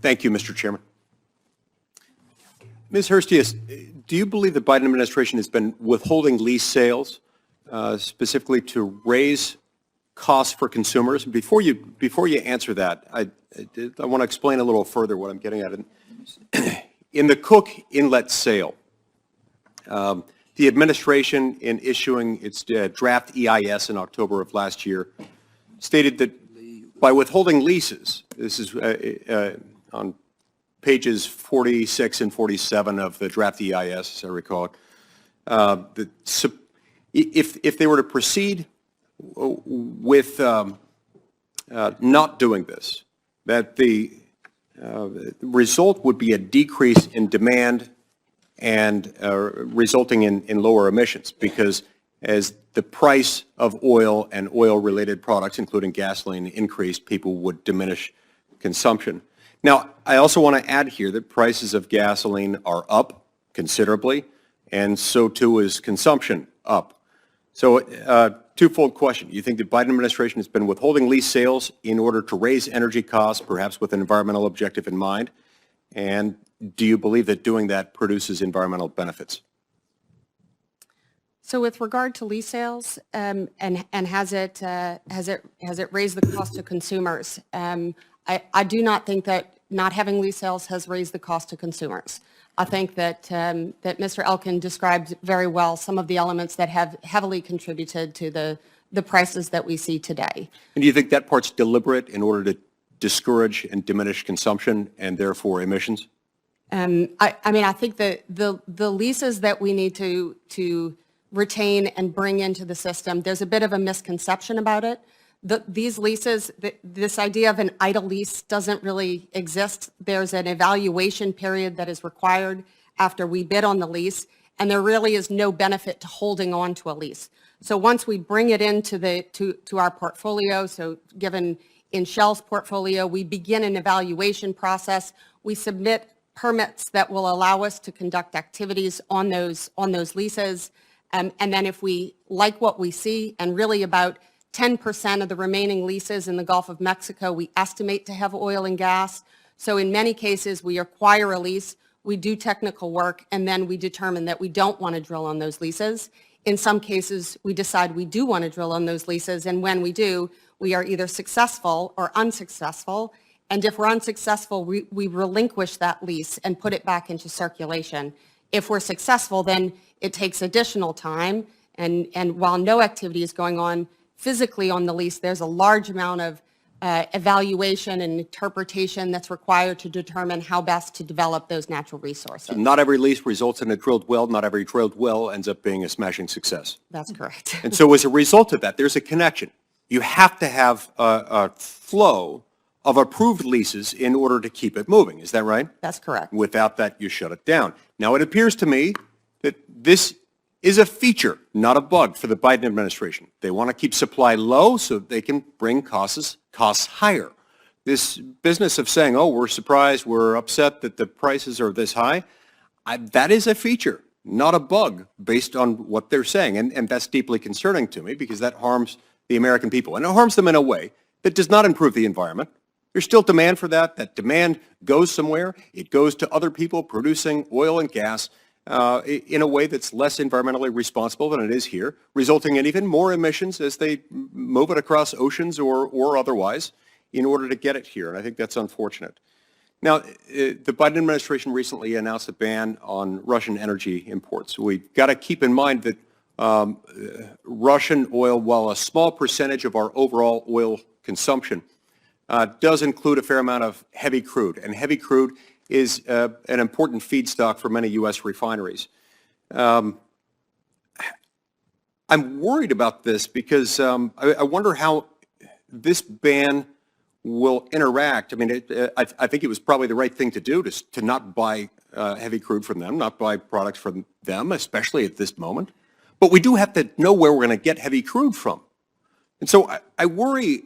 Thank you, Mr. Chairman. Ms. Hirstius, do you believe the Biden administration has been withholding lease sales specifically to raise costs for consumers? Before you answer that, I want to explain a little further what I'm getting at. In the Cook Inlet sale, the administration, in issuing its draft EIS in October of last year, stated that by withholding leases, this is on pages 46 and 47 of the draft EIS, as I recall it, if they were to proceed with not doing this, that the result would be a decrease in demand and resulting in lower emissions, because as the price of oil and oil-related products, including gasoline, increased, people would diminish consumption. Now, I also want to add here that prices of gasoline are up considerably, and so too is consumption up. So, twofold question. You think the Biden administration has been withholding lease sales in order to raise energy costs, perhaps with an environmental objective in mind? And do you believe that doing that produces environmental benefits? So with regard to lease sales, and has it raised the cost to consumers? I do not think that not having lease sales has raised the cost to consumers. I think that Mr. Elkin described very well some of the elements that have heavily contributed to the prices that we see today. And do you think that part's deliberate in order to discourage and diminish consumption and therefore emissions? I mean, I think that the leases that we need to retain and bring into the system, there's a bit of a misconception about it. These leases, this idea of an idle lease doesn't really exist. There's an evaluation period that is required after we bid on the lease, and there really is no benefit to holding on to a lease. So once we bring it into to our portfolio, so given in Shell's portfolio, we begin an evaluation process. We submit permits that will allow us to conduct activities on those leases. And then if we like what we see, and really about 10% of the remaining leases in the Gulf of Mexico, we estimate to have oil and gas. So in many cases, we acquire a lease, we do technical work, and then we determine that we don't want to drill on those leases. In some cases, we decide we do want to drill on those leases, and when we do, we are either successful or unsuccessful. And if we're unsuccessful, we relinquish that lease and put it back into circulation. If we're successful, then it takes additional time, and while no activity is going on physically on the lease, there's a large amount of evaluation and interpretation that's required to determine how best to develop those natural resources. So not every lease results in a drilled well. Not every drilled well ends up being a smashing success. That's correct. And so as a result of that, there's a connection. You have to have a flow of approved leases in order to keep it moving. Is that right? That's correct. Without that, you shut it down. Now, it appears to me that this is a feature, not a bug, for the Biden administration. They want to keep supply low so they can bring costs higher. This business of saying, oh, we're surprised, we're upset that the prices are this high, that is a feature, not a bug, based on what they're saying. And that's deeply concerning to me, because that harms the American people. And it harms them in a way that does not improve the environment. There's still demand for that. That demand goes somewhere. It goes to other people producing oil and gas in a way that's less environmentally responsible than it is here, resulting in even more emissions as they move it across oceans or otherwise in order to get it here. And I think that's unfortunate. Now, the Biden administration recently announced a ban on Russian energy imports. We've got to keep in mind that Russian oil, while a small percentage of our overall oil consumption, does include a fair amount of heavy crude. And heavy crude is an important feedstock for many U.S. refineries. I'm worried about this because I wonder how this ban will interact. I mean, I think it was probably the right thing to do to not buy heavy crude from them, not buy products from them, especially at this moment. But we do have to know where we're going to get heavy crude from. And so I worry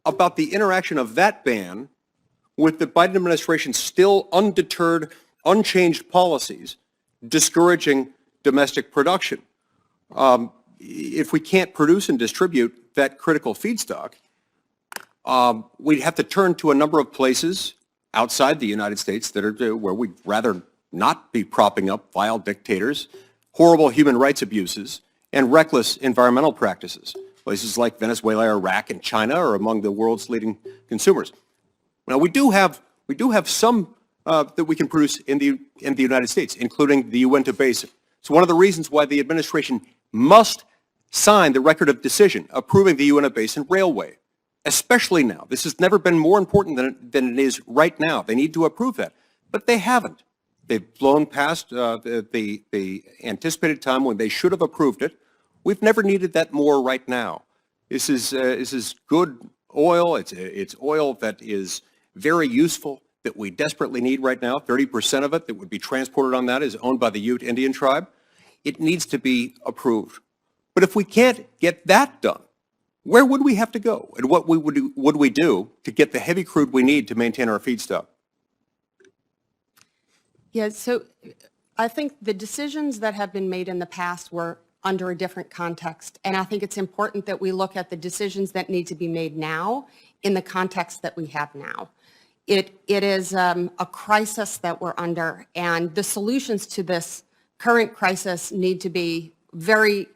about the interaction of that ban with the Biden administration's still undeterred, unchanged policies discouraging domestic production. If we can't produce and distribute that critical feedstock, we'd have to turn to a number of places outside the United States that are where we'd rather not be propping up vile dictators, horrible human rights abuses, and reckless environmental practices. Places like Venezuela, Iraq, and China are among the world's leading consumers. Now, we do have some that we can produce in the United States, including the Uinta Basin. So one of the reasons why the administration must sign the record of decision approving the Uinta Basin Railway, especially now. This has never been more important than it is right now. They need to approve that, but they haven't. They've blown past the anticipated time when they should have approved it. We've never needed that more right now. This is good oil. It's oil that is very useful, that we desperately need right now. 30% of it that would be transported on that is owned by the Ute Indian tribe. It needs to be approved. But if we can't get that done, where would we have to go? And what would we do to get the heavy crude we need to maintain our feedstock? Yeah, so I think the decisions that have been made in the past were under a different context. And I think it's important that we look at the decisions that need to be made now in the context that we have now. It is a crisis that we're under, and the solutions to this current crisis need to be very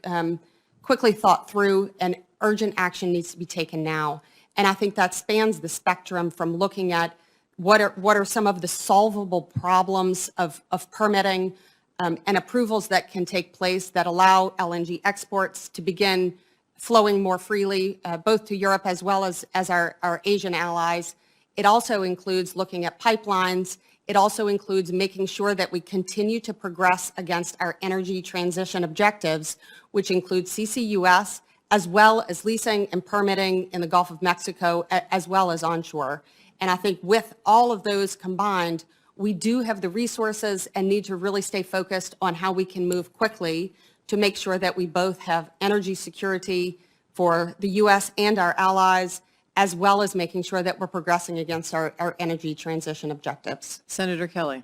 quickly thought through, and urgent action needs to be taken now. And I think that spans the spectrum from looking at what are some of the solvable problems of permitting and approvals that can take place that allow LNG exports to begin flowing more freely, both to Europe as well as our Asian allies. It also includes looking at pipelines. It also includes making sure that we continue to progress against our energy transition objectives, which include CCUS, as well as leasing and permitting in the Gulf of Mexico, as well as onshore. And I think with all of those combined, we do have the resources and need to really stay focused on how we can move quickly to make sure that we both have energy security for the U.S. and our allies, as well as making sure that we're progressing against our energy transition objectives. Senator Kelly.